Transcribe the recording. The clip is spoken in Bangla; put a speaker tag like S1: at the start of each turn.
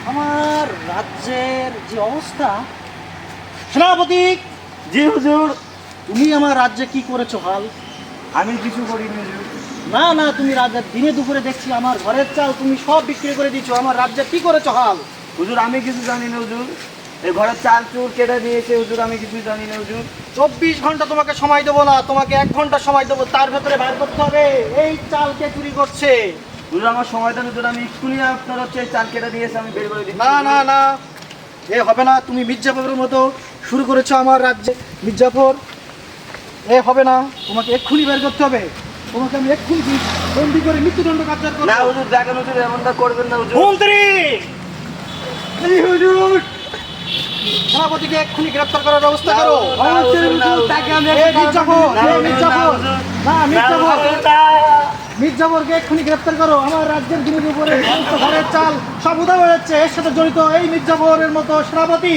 S1: আমার রাজ্যের যে অবস্থা, সেনাপতি।
S2: জি হুজুর।
S1: তুমি আমার রাজ্যে কি করেছো হাল?
S2: আমি কিছু করিনি হুজুর।
S1: না না, তুমি রাজ্যের দিনে দুপুরে দেখছি আমার ঘরের চাল তুমি সব বিক্রি করে দিচ্ছ। আমার রাজ্যে কি করেছো হাল?
S2: হুজুর আমি কিছু জানি না হুজুর। এই ঘরের চাল চুর কেটে নিয়েছে হুজুর, আমি কিছু জানি না হুজুর।
S1: 24 ঘন্টা তোমাকে সময় দেবো না, তোমাকে 1 ঘন্টা সময় দেবো, তার ভেতরে বাইর করতে হবে এই চাল কে চুরি করছে।
S2: হুজুর আমার সময়টা হুজুর, আমি এক্ষুনি আপনার হচ্ছে এই চাল কেটে দিয়েছে, আমি বের করে দিচ্ছি।
S1: না না না, এ হবে না। তুমি মির্জাফরের মতো শুরু করেছো আমার রাজ্যে। মির্জাফর, এ হবে না। তোমাকে এক্ষুনি বের করতে হবে। তোমাকে আমি এক্ষুনি বন্দি করে মৃত্যুদণ্ড কার্যকর করব।
S2: না হুজুর, দেখেন হুজুর, এমনটা করবেন না হুজুর।
S1: মন্ত্রী,
S2: জি হুজুর।
S1: সেনাপতিকে এক্ষুনি গ্রেফতার করার ব্যবস্থা করো।
S2: না হুজুর, না হুজুর, তাকে আমি
S1: এ মির্জাফর,
S2: না
S1: এ
S2: হুজুর,
S1: মির্জাফর, না
S2: না
S1: মির্জাফর,
S2: হুজুর, না।
S1: মির্জাফরকে এক্ষুনি গ্রেফতার করো। আমার রাজ্যের দিনের উপরে সমস্ত ঘরের চাল সব উধাও হয়ে যাচ্ছে। এর সাথে জড়িত এই মির্জাফরের মতো সেনাপতি